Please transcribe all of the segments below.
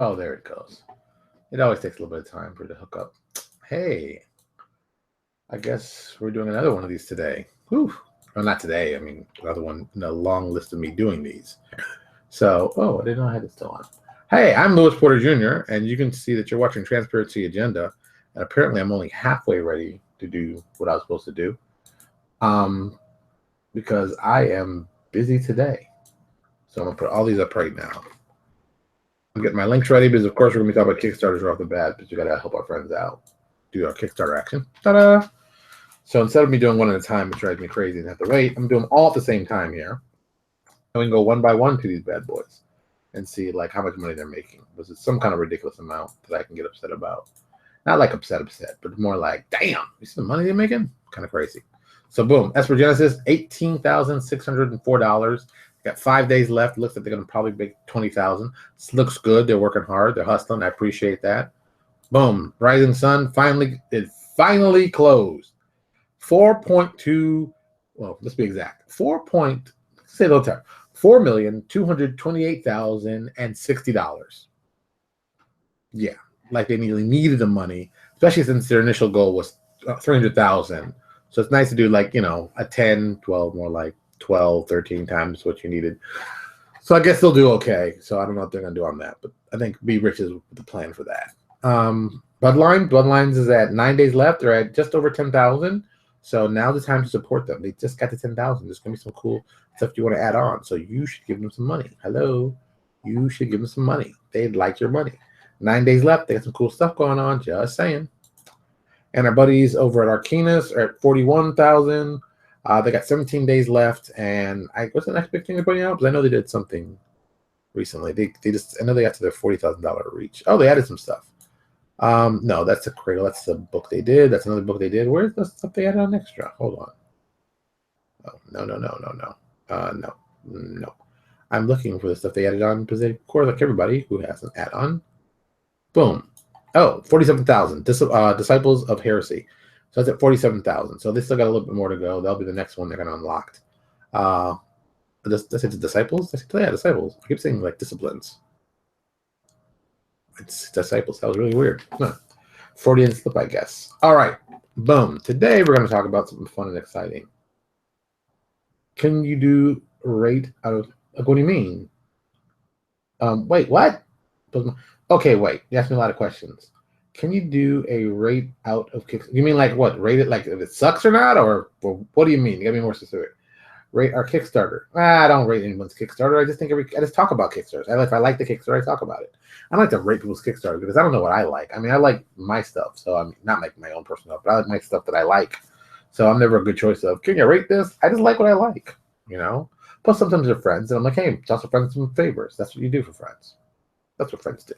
Oh, there it goes. It always takes a little bit of time for it to hook up. Hey, I guess we're doing another one of these today. Whew. Well, not today. I mean, another one in a long list of me doing these. So, I didn't know I had it still on. Hey, I'm Louis Porter Jr., and you can see that you're watching Transparency Agenda. And apparently, I'm only halfway ready to do what I was supposed to do because I am busy today. So, I'm going to put all these up right now. I'm getting my links ready because, of course, we're going to be talking about Kickstarters right off the bat because we got to help our friends out. Do our Kickstarter action. Ta-da! So instead of me doing one at a time, which drives me crazy and have to wait, I'm doing them all at the same time here. And we can go one by one to these bad boys and see like how much money they're making. Because it's some kind of ridiculous amount that I can get upset about. Not like upset, but more like, damn, you see the money they're making? Kind of crazy. So boom, Esper Genesis, $18,604. Got 5 days left. Looks like they're going to probably make 20,000. This looks good. They're working hard. They're hustling. I appreciate that. Boom, Rising Sun finally closed. 4.2, well, let's be exact. $4,228,060. Yeah, like they needed the money, especially since their initial goal was 300,000. So it's nice to do like, a 10, 12, more like 12, 13 times what you needed. So I guess they'll do okay. So I don't know what they're going to do on that, but I think Be Rich is the plan for that. Bloodlines is at 9 days left. They're at just over 10,000. So now's the time to support them. They just got to 10,000. There's going to be some cool stuff you want to add on. So you should give them some money. Hello. You should give them some money. They'd like your money. 9 days left. They got some cool stuff going on. Just saying. And our buddies over at Arcanus are at 41,000. They got 17 days left. And what's the next big thing they're putting out? Because I know they did something recently. I know they got to their $40,000 reach. Oh, they added some stuff. No, that's a Cradle. That's the book they did. That's another book they did. Where's the stuff they added on extra? Hold on. Oh, no. No. I'm looking for the stuff they added on because they, of course, like everybody who has an add-on. Boom. Oh, 47,000. Disciples of Heresy. So that's at 47,000. So they still got a little bit more to go. That'll be the next one they're going to unlock. That's it. Disciples? Yeah, Disciples. I keep saying like disciplines. It's Disciples. That was really weird. Huh. Freudian slip, I guess. All right. Boom. Today we're going to talk about something fun and exciting. Can you do rate out of... what do you mean? Wait, what? Okay, wait. You asked me a lot of questions. Can you do a rate out of Kickstarter? You mean like what? Rate it like if it sucks or not? Or what do you mean? You got to be more specific. Rate our Kickstarter. I don't rate anyone's Kickstarter. I just talk about Kickstarters. If I like the Kickstarter, I talk about it. I don't like to rate people's Kickstarter because I don't know what I like. I mean, I like my stuff, so I'm not like my own personal stuff, but I like my stuff that I like. So I'm never a good choice of, can you rate this? I just like what I like, Plus, sometimes they're friends, and I'm like, hey, toss a friend some favors. That's what you do for friends. That's what friends do.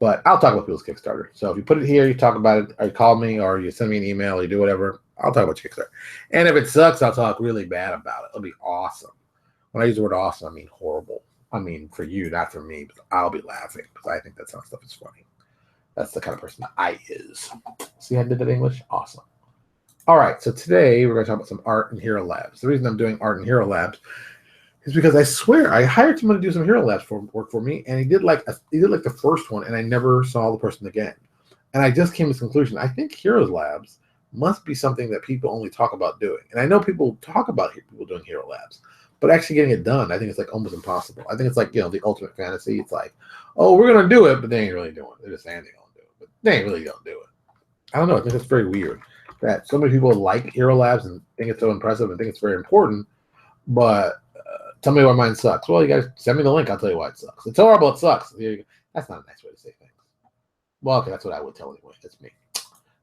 But I'll talk about people's Kickstarter. So if you put it here, you talk about it, or you call me, or you send me an email, or you do whatever, I'll talk about Kickstarter. And if it sucks, I'll talk really bad about it. It'll be awesome. When I use the word awesome, I mean horrible. I mean for you, not for me, but I'll be laughing because I think that kind of stuff is funny. That's the kind of person that I is. See how I did that English? Awesome. All right, so today we're going to talk about some art and Hero Labs. The reason I'm doing art and Hero Labs is because I swear I hired someone to do some Hero Labs work for me, and he did like the first one, and I never saw the person again. And I just came to this conclusion. I think Heroes Labs must be something that people only talk about doing. And I know people talk about people doing Hero Labs, but actually getting it done, I think it's like almost impossible. I think it's like, the ultimate fantasy. It's like, oh, we're going to do it, but they ain't really doing it. They're just saying they're going to do it, but they ain't really going to do it. I don't know. I think it's very weird that so many people like Hero Labs and think it's so impressive and think it's very important, but tell me why mine sucks. Well, you guys send me the link. I'll tell you why it sucks. It's horrible. It sucks. That's not a nice way to say things. Well, okay, that's what I would tell anyway. That's me.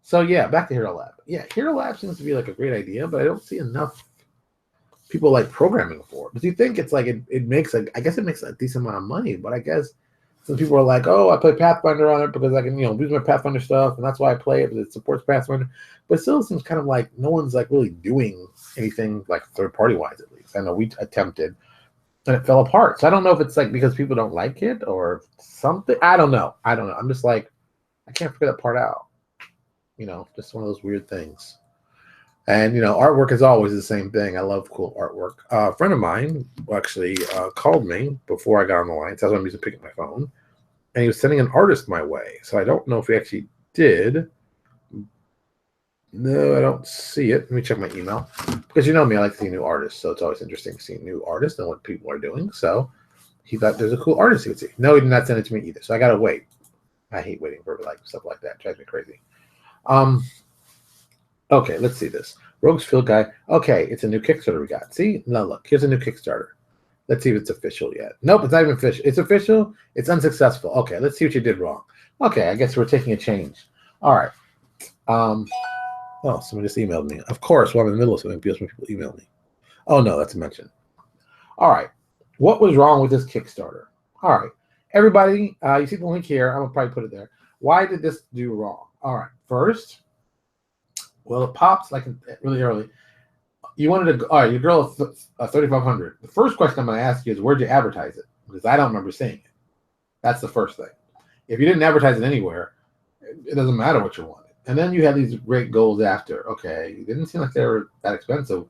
So yeah, back to Hero Lab. Yeah, Hero Lab seems to be like a great idea, but I don't see enough people like programming for it. But you think it's like it makes I guess it makes a decent amount of money, but I guess some people are like, oh, I play Pathfinder on it because I can, use my Pathfinder stuff, and that's why I play it, because it supports Pathfinder. But it still seems kind of like no one's like really doing anything like third party wise, at least. I know we attempted and it fell apart. So I don't know if it's like because people don't like it or something. I don't know. I'm just like, I can't figure that part out. Just one of those weird things. And, artwork is always the same thing. I love cool artwork. A friend of mine actually called me before I got on the line. So that's why I'm using picking my phone. and he was sending an artist my way. So I don't know if he actually did. No, I don't see it. Let me check my email. Because you know me, I like to see new artists. So it's always interesting to see new artists and what people are doing. So he thought there's a cool artist he would see. No, he did not send it to me either. So I got to wait. I hate waiting for like stuff like that. It drives me crazy. Okay, let's see this. Rogues Field Guy. Okay, it's a new Kickstarter we got. See? No, look. Here's a new Kickstarter. Let's see if it's official yet. Nope, it's not even official. It's official. It's unsuccessful. Okay, let's see what you did wrong. Okay, I guess we're taking a change. All right. Oh, somebody just emailed me. Of course, while I'm in the middle of something, people email me. Oh, no, that's a mention. All right. What was wrong with this Kickstarter? All right. Everybody, you see the link here. I'm going to probably put it there. Why did this do wrong? All right. First, well, it pops like really early. You wanted to, all right, your girl 3,500. The first question I'm going to ask you is, where'd you advertise it? Because I don't remember seeing it. That's the first thing. If you didn't advertise it anywhere, it doesn't matter what you wanted. And then you had these great goals after. Okay, it didn't seem like they were that expensive,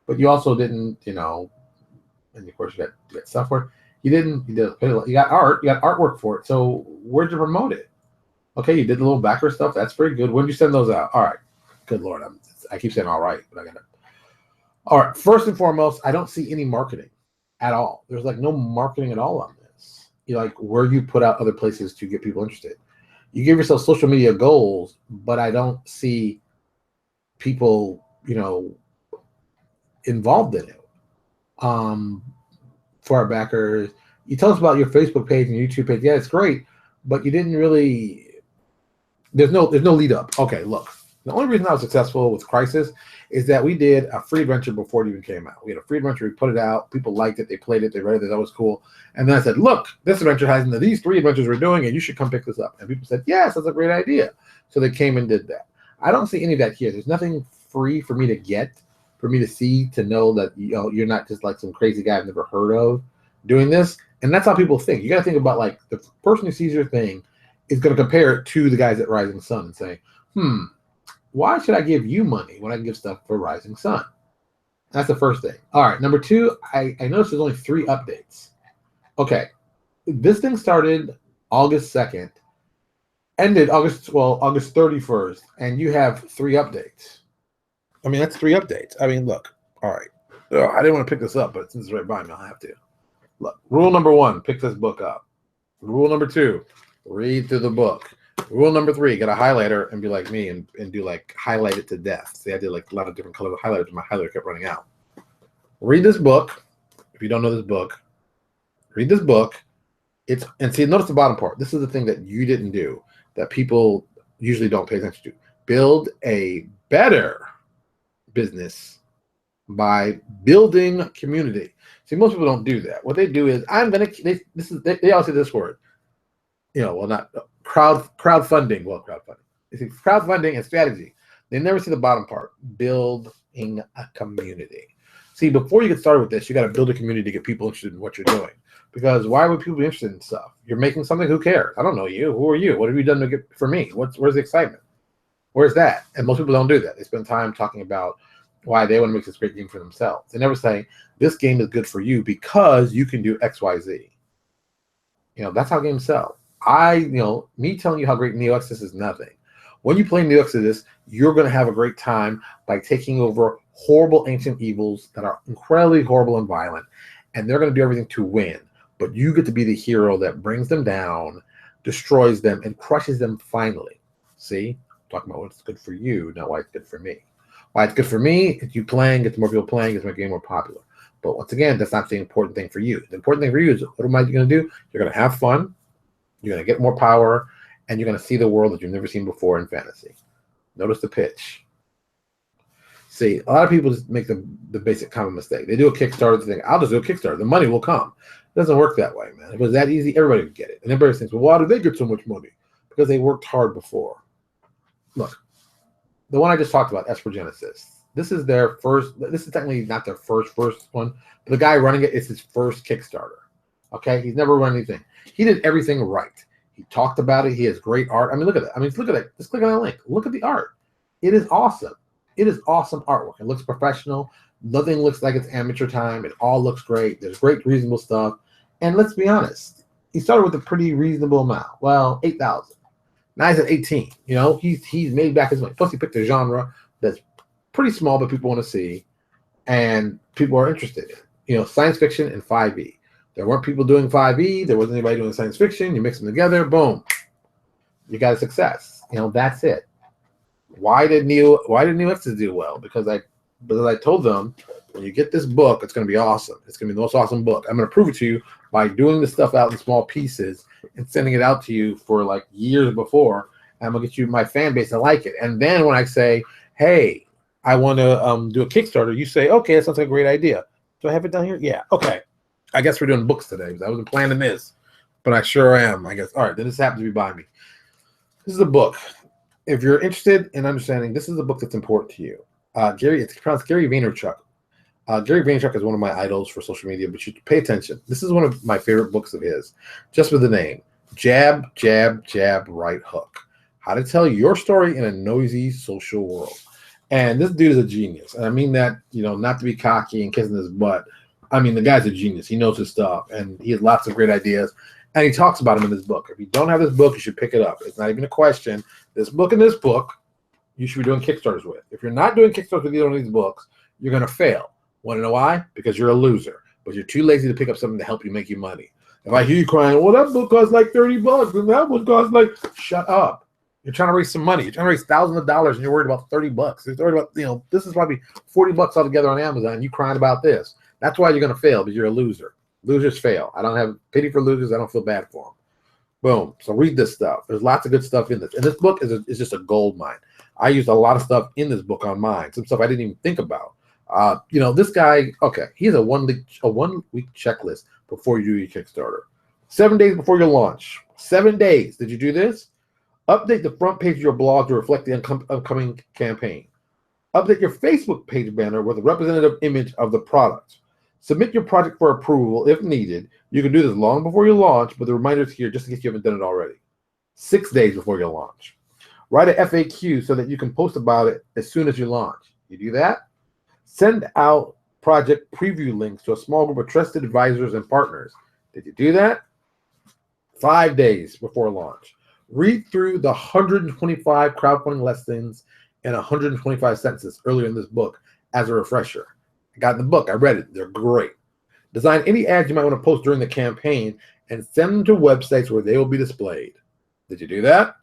but you also didn't, and of course you got software. You got art, you got artwork for it. So where'd you promote it? Okay, you did the little backer stuff. That's very good. When did you send those out? All right, good Lord, I keep saying all right, but I got to. All right, first and foremost, I don't see any marketing at all. There's like no marketing at all on this. Like where you put out other places to get people interested. You give yourself social media goals, but I don't see people, involved in it. For our backers, you tell us about your Facebook page and YouTube page. Yeah, it's great, but you didn't really. There's no lead up. Okay, look. The only reason I was successful with Crisis is that we did a free adventure before it even came out. We had a free adventure. We put it out. People liked it. They played it. They read it. That was cool. And then I said, look, this adventure has into these 3 adventures we're doing, and you should come pick this up. And people said, yes, that's a great idea. So they came and did that. I don't see any of that here. There's nothing free for me to get, for me to see, to know that you're not just like some crazy guy I've never heard of doing this. And that's how people think. You got to think about like the person who sees your thing is going to compare it to the guys at Rising Sun and say, why should I give you money when I can give stuff for Rising Sun? That's the first thing. All right, number 2, I noticed there's only 3 updates. Okay, this thing started August 2nd, ended August 31st, and you have 3 updates. I mean, that's 3 updates. I mean, look, all right. I didn't want to pick this up, but since it's right by me, I'll have to. Look, rule number 1, pick this book up. Rule number 2, read through the book. Rule number 3, get a highlighter and be like me and do like highlight it to death. See, I did like a lot of different colors of highlighters, and my highlighter kept running out. Read this book. If you don't know this book, read this book. Notice the bottom part. This is the thing that you didn't do that people usually don't pay attention to. Build a better business by building community. See, most people don't do that. What they do is they always say this word. Not crowdfunding. Well, crowdfunding. They see crowdfunding and strategy. They never see the bottom part, building a community. See, before you get started with this, you got to build a community to get people interested in what you're doing. Because why would people be interested in stuff? You're making something. Who cares? I don't know you. Who are you? What have you done to get for me? Where's the excitement? Where's that? And most people don't do that. They spend time talking about why they want to make this great game for themselves. They never say, this game is good for you because you can do X, Y, Z. That's how games sell. Me telling you how great Neo Exodus is nothing. When you play Neo Exodus, you're going to have a great time by taking over horrible ancient evils that are incredibly horrible and violent, and they're going to do everything to win. But you get to be the hero that brings them down, destroys them, and crushes them finally. See? I'm talking about what's good for you, not why it's good for me. Why it's good for me, it's you playing, it's more people playing, it's making it more popular. But once again, that's not the important thing for you. The important thing for you is, what am I going to do? You're going to have fun. You're going to get more power, and you're going to see the world that you've never seen before in fantasy. Notice the pitch. See, a lot of people just make the basic common mistake. They do a Kickstarter, they think, I'll just do a Kickstarter. The money will come. It doesn't work that way, man. If it was that easy, everybody would get it. And everybody thinks, well, why did they get so much money? Because they worked hard before. Look, the one I just talked about, Esper Genesis. This is technically not their first one, but the guy running it is his first Kickstarter. Okay? He's never run anything. He did everything right. He talked about it. He has great art. I mean, look at that. Look at that. Just click on that link. Look at the art. It is awesome. It is awesome artwork. It looks professional. Nothing looks like it's amateur time. It all looks great. There's great, reasonable stuff. And let's be honest. he started with a pretty reasonable amount. Well, 8,000. Now he's at 18. You know, he's made back his money. Plus, he picked a genre that's pretty small, but people want to see, and people are interested in. You know, science fiction and 5e. There weren't people doing 5e. There wasn't anybody doing science fiction. You mix them together, boom, you got a success. You know, that's it. Why did Neo Exodus do well? Because I told them, when you get this book, it's going to be awesome. It's going to be the most awesome book. I'm going to prove it to you by doing the stuff out in small pieces and sending it out to you for like years before. I'm going to get you my fan base to like it. And then when I say, hey, I want to do a Kickstarter, you say, okay, that sounds like a great idea. Do I have it down here? Yeah. Okay. I guess we're doing books today because I wasn't planning this, but I sure am. I guess. All right. Then this happens to be by me. This is a book. If you're interested in understanding, this is a book that's important to you. It's pronounced Gary Vaynerchuk. Gary Vaynerchuk is one of my idols for social media, but you pay attention. This is one of my favorite books of his, just with the name. Jab, jab, jab, right hook. How to tell your story in a noisy social world. And this dude is a genius. And I mean that, you know, not to be cocky and kissing his butt. I mean, the guy's a genius. He knows his stuff, and he has lots of great ideas. And he talks about them in this book. If you don't have this book, you should pick it up. It's not even a question. This book and this book, you should be doing Kickstarters with. If you're not doing Kickstarters with either one of these books, you're going to fail. Want to know why? Because you're a loser. But you're too lazy to pick up something to help you make you money. If I hear you crying, well, that book costs like $30, and that one costs like, shut up. You're trying to raise some money. You're trying to raise thousands of dollars, and you're worried about $30. You're worried about, you know, this is probably $40 altogether on Amazon. You crying about this. That's why you're going to fail, because you're a loser. Losers fail. I don't have pity for losers. I don't feel bad for them. Boom. So read this stuff. There's lots of good stuff in this. And this book is just a gold mine. I used a lot of stuff in this book on mine. Some stuff I didn't even think about. You know, this guy, okay, he has a one week checklist before you do your Kickstarter. 7 days before your launch. 7 days. Did you do this? Update the front page of your blog to reflect the upcoming campaign. Update your Facebook page banner with a representative image of the product. Submit your project for approval if needed. You can do this long before you launch, but the reminder's here just in case you haven't done it already. 6 days before your launch. Write a FAQ so that you can post about it as soon as you launch. You do that? Send out project preview links to a small group of trusted advisors and partners. Did you do that? 5 days before launch. Read through the 125 crowdfunding lessons and 125 sentences earlier in this book as a refresher. I got in the book. I read it. They're great. Design any ads you might want to post during the campaign and send them to websites where they will be displayed. Did you do that?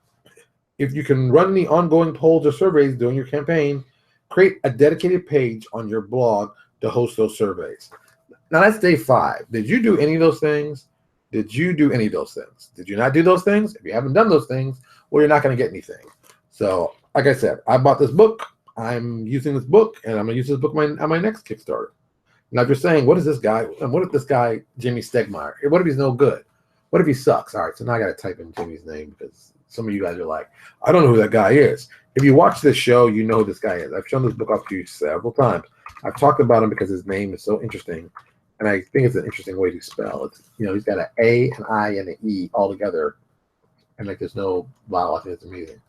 If you can run the ongoing polls or surveys during your campaign, create a dedicated page on your blog to host those surveys. Now that's day 5. Did you do any of those things? Did you do any of those things? Did you not do those things? If you haven't done those things, well, you're not going to get anything. So, like I said, I bought this book. I'm using this book, and I'm going to use this book on my next Kickstarter. Now, if you're saying, what is this guy? And what if this guy, Jamey Stegmaier? What if he's no good? What if he sucks? All right, so now I got to type in Jamey's name because some of you guys are like, I don't know who that guy is. If you watch this show, you know who this guy is. I've shown this book off to you several times. I've talked about him because his name is so interesting, and I think it's an interesting way to spell. It's, you know, he's got an A, an I, and an E all together, and like there's no vowel. I think it's amazing.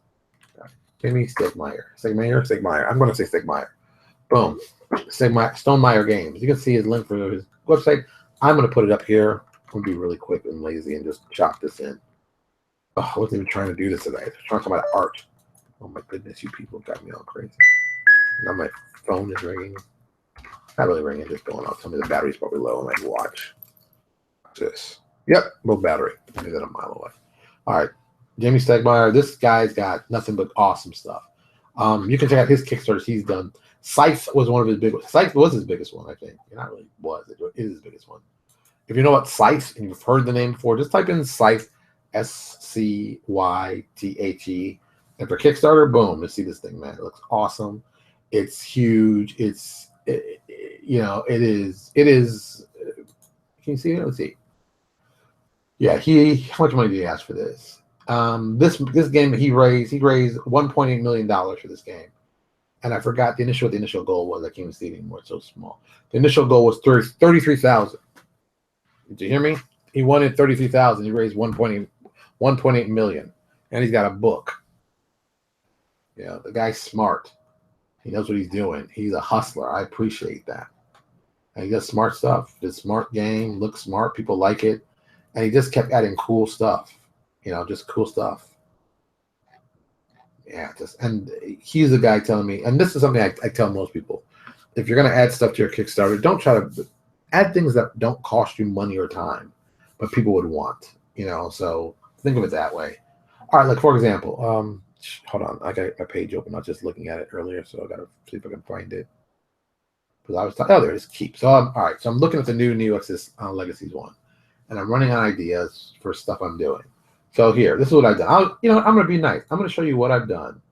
Jamey Stegmaier. Stegmaier. I'm going to say Stegmaier. Boom. Stonemaier Games. You can see his link for his website. I'm going to put it up here. I'm going to be really quick and lazy and just chop this in. Oh, I wasn't even trying to do this today. I was trying to talk about art. Oh my goodness, you people got me all crazy. Now my phone is ringing. Not really ringing, just going off. Tell me the battery's probably low on my watch. What's this? Yep, low battery. I knew that a mile away. All right. Jamey Stegmaier, this guy's got nothing but awesome stuff. You can check out his Kickstarters he's done. Scythe was one of his big ones. Scythe was his biggest one, I think. Not really was. It is his biggest one. If you know about Scythe and you've heard the name before, just type in Scythe, Scythe, and for Kickstarter, boom, you see this thing, man. It looks awesome. It's huge. It is. Can you see it? Let's see. Yeah, how much money did he ask for this? This game he raised $1.8 million for this game. And I forgot what the initial goal was. I can't even see it anymore. It's so small. The initial goal was 33,000. Did you hear me? He wanted 33,000. He raised 1.8 million. And he's got a book. Yeah, the guy's smart. He knows what he's doing. He's a hustler. I appreciate that. And he does smart stuff. Does smart game, looks smart. People like it. And he just kept adding cool stuff, just cool stuff. Yeah, and he's the guy telling me, and this is something I tell most people: if you're going to add stuff to your Kickstarter, don't try to add things that don't cost you money or time, but people would want. So think of it that way. All right, like for example, hold on, I got my page open. I was just looking at it earlier, so I got to see if I can find it. Because I was talking, there it is, keep. So all right, so I'm looking at the new Neo Exodus Legacies one, and I'm running on ideas for stuff I'm doing. So here, this is what I've done. I'm going to be nice. I'm going to show you what I've done.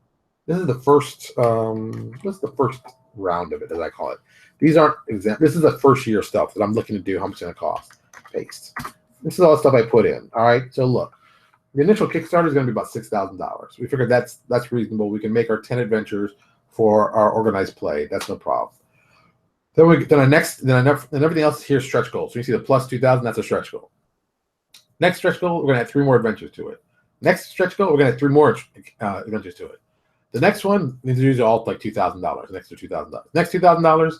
This is the first. This is the first round of it, as I call it. These aren't examples. This is the first year stuff that I'm looking to do. How much it's going to cost? Paste. This is all the stuff I put in. All right. So look, the initial Kickstarter is going to be about $6,000. We figured that's reasonable. We can make our 10 adventures for our organized play. That's no problem. Then everything else here is stretch goals. So you see the plus 2,000. That's a stretch goal. Next stretch goal, we're going to add 3 more adventures to it. Next stretch goal, we're going to add 3 more adventures to it. The next one, these are usually all like $2,000, next to $2,000. Next $2,000,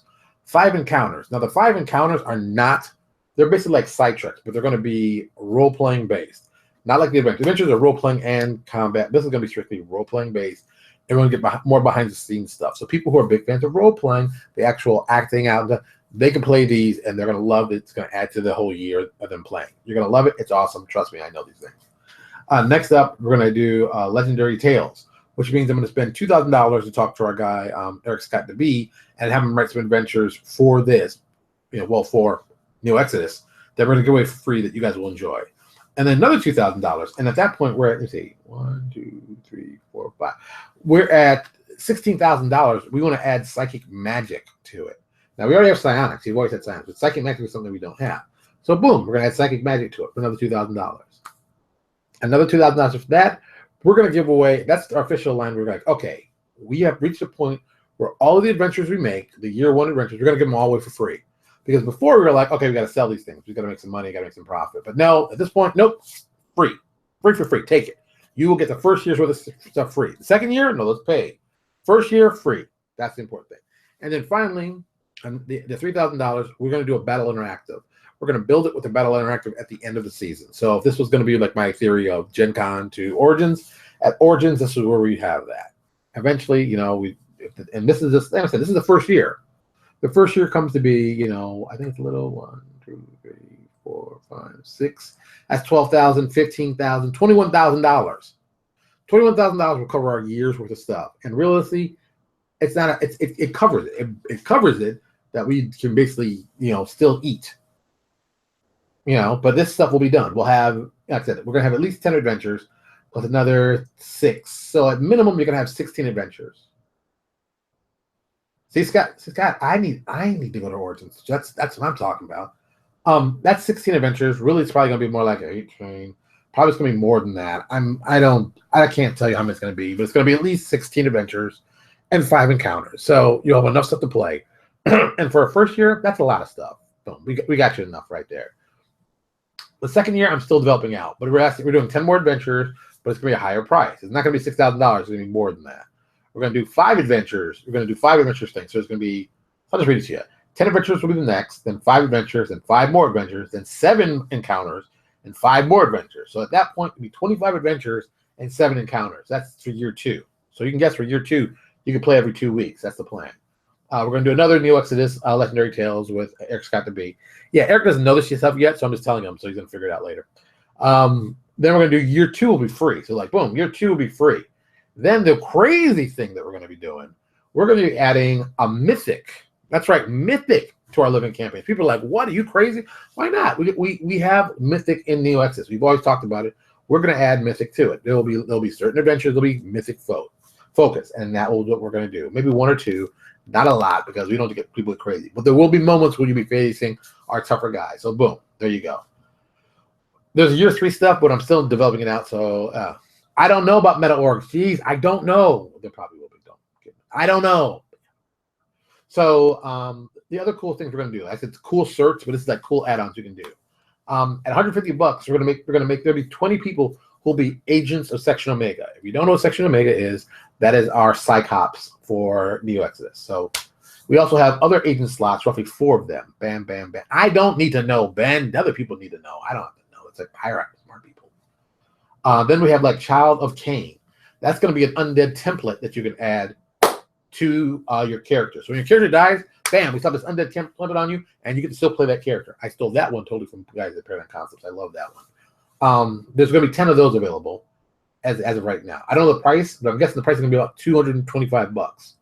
5 encounters. Now the 5 encounters are not, they're basically like side treks, but they're going to be role-playing based. Not like the adventures. Adventures are role-playing and combat. This is going to be strictly role-playing based. And we're going to get more behind-the-scenes stuff. So people who are big fans of role-playing, the actual acting out, they can play these and they're going to love it. It's going to add to the whole year of them playing. You're going to love it. It's awesome. Trust me, I know these things. Next up, we're going to do Legendary Tales, which means I'm going to spend $2,000 to talk to our guy, Eric Scott DeBee, and have him write some adventures for this, for Neo Exodus, that we're going to give away for free that you guys will enjoy. And then another $2,000. And at that point, we're at, let's see, 1, 2, 3, 4, 5. We're at $16,000. We want to add Psychic Magic to it. Now, we already have Psionics. You've always had Psionics. But Psychic Magic is something we don't have. So, boom, we're going to add Psychic Magic to it for another $2,000. Another $2,000 for that. We're going to give away, that's our official line. We're like, okay, we have reached a point where all of the adventures we make, the year 1 adventures, we're going to give them all away for free. Because before we were like, okay, we got to sell these things. We got to make some money, got to make some profit. But no, at this point, nope, free. Free for free. Take it. You will get the first year's worth of stuff free. The second year, no, let's pay. First year, free. That's the important thing. And then finally, the $3,000, we're going to do a Battle Interactive. We're going to build it with a Battle Interactive at the end of the season. So if this was going to be like my theory of Gen Con to Origins, at Origins, this is where we have that. Eventually, and this is just, like I said, this is the first year. The first year comes to be, I think it's a little 1, 2, 3, 4, 5, 6. That's $12,000, $15,000, $21,000. $21,000 will cover our year's worth of stuff. And realistically, it's not. It covers it. It covers it that we can basically, still eat. But this stuff will be done. We'll have, like I said, we're gonna have at least 10 adventures plus another 6. So at minimum, you're gonna have 16 adventures. See, Scott, I need to go to Origins. That's what I'm talking about. That's 16 adventures. Really, it's probably gonna be more like an 8 train. Probably it's gonna be more than that. I can't tell you how many it's gonna be, but it's gonna be at least 16 adventures and 5 encounters. So you'll have enough stuff to play. And for a first year, that's a lot of stuff. Boom, we got you enough right there. The second year, I'm still developing out, but we're doing 10 more adventures, but it's gonna be a higher price. It's not gonna be $6,000. It's gonna be more than that. We're going to do 5 adventures. We're going to do 5 adventures things. So it's going to be, I'll just read it to you. 10 adventures will be the next, then 5 adventures, then 5 more adventures, then 7 encounters, and 5 more adventures. So at that point, it'll be 25 adventures and 7 encounters. That's for year 2. So you can guess for year 2, you can play every 2 weeks. That's the plan. We're going to do another Neo Exodus Legendary Tales with Eric Scott DeBee. Yeah, Eric doesn't know this stuff yet, so I'm just telling him, so he's going to figure it out later. Then we're going to do year 2 will be free. So boom, year 2 will be free. Then the crazy thing that we're going to be doing, we're going to be adding a mythic. That's right, mythic to our living campaign. People are like, what, are you crazy? Why not? We have mythic in Neo Exodus. We've always talked about it. We're going to add mythic to it. There'll be certain adventures. There'll be mythic focus, and that will be what we're going to do. Maybe 1 or 2, not a lot, because we don't get people crazy. But there will be moments when you'll be facing our tougher guys. So boom, there you go. There's year 3 stuff, but I'm still developing it out. So I don't know about meta orgs. Jeez, I don't know. There probably will be. I don't know. So the other cool things we're going to do, I said it's cool certs, but this is like cool add-ons you can do. At $150, we're going to make there'll be 20 people who'll be agents of Section Omega. If you don't know what Section Omega is, that is our Psychops for Neo Exodus. So we also have other agent slots, roughly 4 of them. Bam, bam, bam. I don't need to know, Ben. The other people need to know. I don't have to know. It's like hire out smart people. Then we have like Child of Cain. That's going to be an undead template that you can add to your character. So when your character dies, bam, we saw this undead template on you, and you get to still play that character. I stole that one totally from guys at Paradigm Concepts. I love that one. There's going to be 10 of those available as of right now. I don't know the price, but I'm guessing the price is going to be about $225.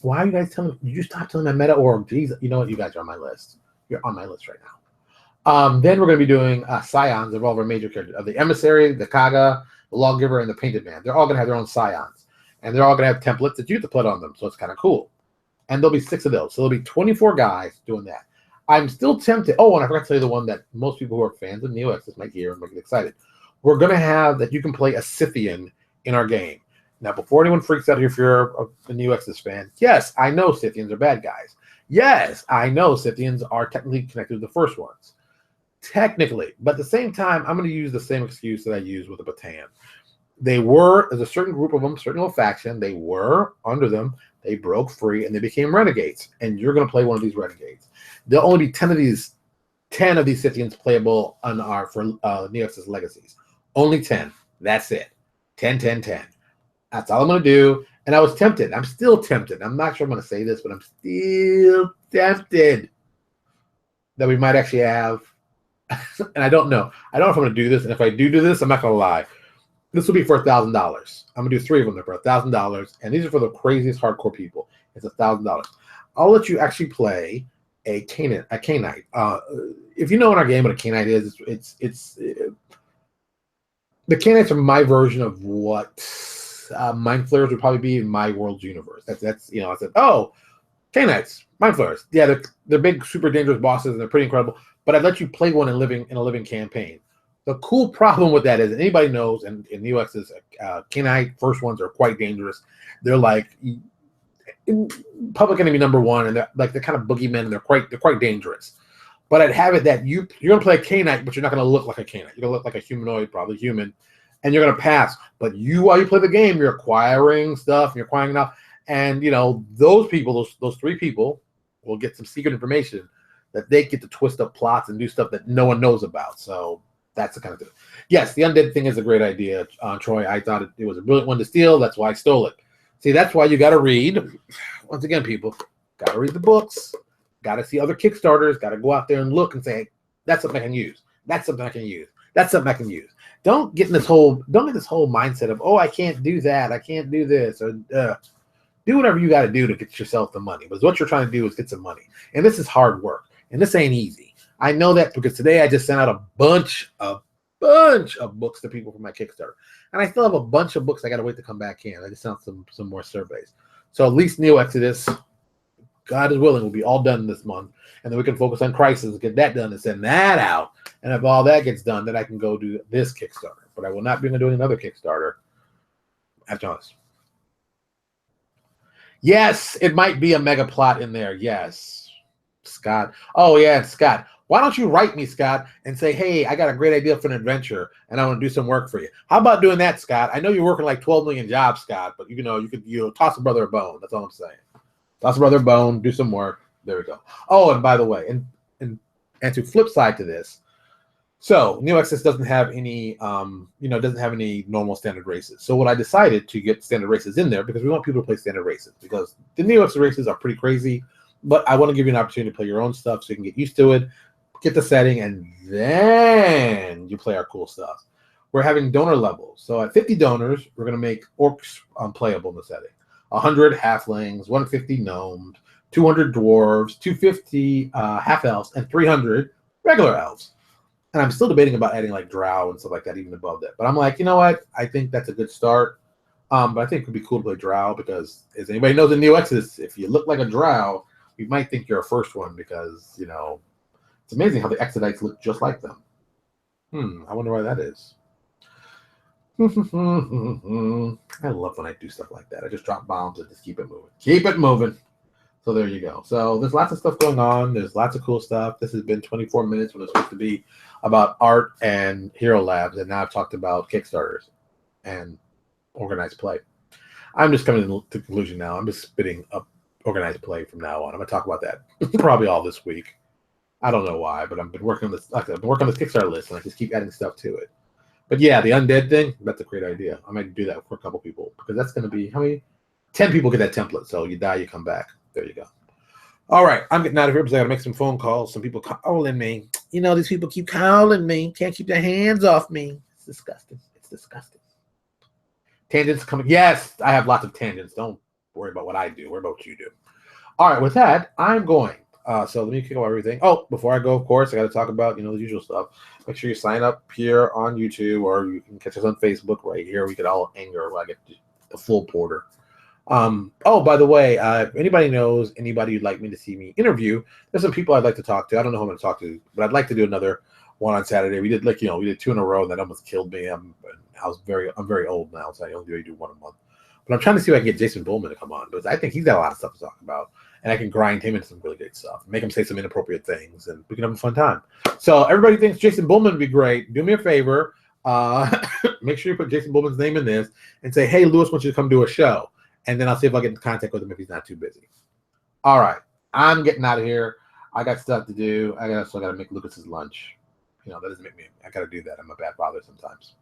Why are you guys telling me? You stop telling my meta org. Jeez, you know what? You guys are on my list. You're on my list right now. Then we're going to be doing scions of all of our major characters. Of the Emissary, the Kaga, the Lawgiver, and the Painted Man. They're all going to have their own scions. And they're all going to have templates that you have to put on them. So it's kind of cool. And there'll be 6 of those. So there'll be 24 guys doing that. I'm still tempted. Oh, and I forgot to tell you the one that most people who are fans of Neo Exodus might hear and might get excited. We're going to have that you can play a Scythian in our game. Now, before anyone freaks out here, if you're a Neo Exodus fan, yes, I know Scythians are bad guys. Yes, I know Scythians are technically connected to the first ones. Technically. But at the same time, I'm going to use the same excuse that I used with the Bataan. They were, as a certain group of them, certain little faction, they were under them. They broke free and they became renegades. And you're going to play one of these renegades. There'll only be 10 of these Scythians playable on our for Neo Exodus Legacies. Only 10. That's it. 10, 10, 10. That's all I'm going to do. And I was tempted. I'm still tempted. I'm not sure I'm going to say this, but I'm still tempted that we might actually have. And I don't know. I don't know if I'm going to do this. And if I do this, I'm not going to lie. This will be for $1,000. I'm going to do 3 of them there for $1,000. And these are for the craziest hardcore people. It's $1,000. I'll let you actually play a Canite. If you know what our game what a Canite is, it's the Canites are my version of what Mind Flayers would probably be in my world's universe. That's I said, oh, Canites, Mind Flayers. Yeah, they're big, super dangerous bosses, and they're pretty incredible. But I'd let you play one in a living campaign. The cool problem with that is, anybody knows, and in Neo Exodus, Canite first ones are quite dangerous. They're like public enemy number 1, and they're kind of boogeymen, and they're quite dangerous. But I'd have it that you're going to play a Canite, but you're not going to look like a Canite. You're going to look like a humanoid, probably human, and you're going to pass. But while you play the game, you're acquiring stuff, and you're acquiring enough. And, those people, those 3 people will get some secret information that they get to twist up plots and do stuff that no one knows about. So that's the kind of thing. Yes, the undead thing is a great idea, Troy. I thought it was a brilliant one to steal. That's why I stole it. See, that's why you got to read. Once again, people, got to read the books. Got to see other Kickstarters. Got to go out there and look and say, hey, that's something I can use. That's something I can use. That's something I can use. Don't get this whole mindset of, oh, I can't do that. I can't do this. Or do whatever you got to do to get yourself the money. But what you're trying to do is get some money. And this is hard work. And this ain't easy. I know that because today I just sent out a bunch of books to people for my Kickstarter. And I still have a bunch of books I got to wait to come back in. I just sent out some more surveys. So at least Neo Exodus, God is willing, will be all done this month. And then we can focus on Crisis, get that done, and send that out. And if all that gets done, then I can go do this Kickstarter. But I will not be doing another Kickstarter after this. Yes, it might be a mega plot in there. Yes. Scott. Oh, yeah, Scott. Why don't you write me, Scott, and say, hey, I got a great idea for an adventure, and I want to do some work for you. How about doing that, Scott? I know you're working like 12 million jobs, Scott, but you could toss a brother a bone. That's all I'm saying. Toss a brother a bone, do some work. There we go. Oh, and by the way, and to flip side to this, so Neo Exodus doesn't have any, doesn't have any normal standard races. So what I decided to get standard races in there because we want people to play standard races because the Neo Exodus races are pretty crazy, but I want to give you an opportunity to play your own stuff so you can get used to it, get the setting, and then you play our cool stuff. We're having donor levels. So at 50 donors, we're going to make orcs playable in the setting. 100 halflings, 150 gnomes, 200 dwarves, 250 half elves, and 300 regular elves. And I'm still debating about adding like drow and stuff like that even above that. But I'm like, you know what? I think that's a good start. But I think it would be cool to play drow because, as anybody knows in Neo Exodus, if you look like a drow, you might think you're a first one because, it's amazing how the Exodites look just like them. I wonder why that is. I love when I do stuff like that. I just drop bombs and just keep it moving. Keep it moving. So there you go. So there's lots of stuff going on. There's lots of cool stuff. This has been 24 minutes when it's supposed to be about art and Hero Labs, and now I've talked about Kickstarters and organized play. I'm just coming to the conclusion now. I'm just spitting up organized play from now on. I'm going to talk about that probably all this week. I don't know why, but I've been working on this. Like I said, I've been working on this Kickstarter list, and I just keep adding stuff to it. But yeah, the undead thing, that's a great idea. I might do that for a couple people because that's going to be how many? 10 people get that template. So you die, you come back. There you go. All right, I'm getting out of here because I got to make some phone calls. Some people calling me. You know, these people keep calling me. Can't keep their hands off me. It's disgusting. It's disgusting. Tangents coming. Yes, I have lots of tangents. Don't worry about what I do. Worry about what you do. All right, with that, I'm going. So let me kick off everything. Oh, before I go, of course, I got to talk about, the usual stuff. Make sure you sign up here on YouTube, or you can catch us on Facebook right here. We could all anger when I get the full porter. Oh, by the way, if anybody knows anybody you'd like me to see me interview, there's some people I'd like to talk to. I don't know who I'm going to talk to, but I'd like to do another one on Saturday. We did we did 2 in a row, and that almost killed me. I'm very old now, so I only do 1 a month. But I'm trying to see if I can get Jason Bullman to come on, because I think he's got a lot of stuff to talk about, and I can grind him into some really great stuff, make him say some inappropriate things, and we can have a fun time. So everybody thinks Jason Bullman would be great. Do me a favor, make sure you put Jason Bullman's name in this, and say, hey, Lewis wants you to come do a show. And then I'll see if I get in contact with him if he's not too busy. All right. I'm getting out of here. I got stuff to do. I still got to make Lucas's lunch. That doesn't make me. I got to do that. I'm a bad father sometimes.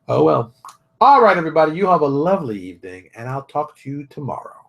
Oh, well. All right, everybody. You have a lovely evening, and I'll talk to you tomorrow.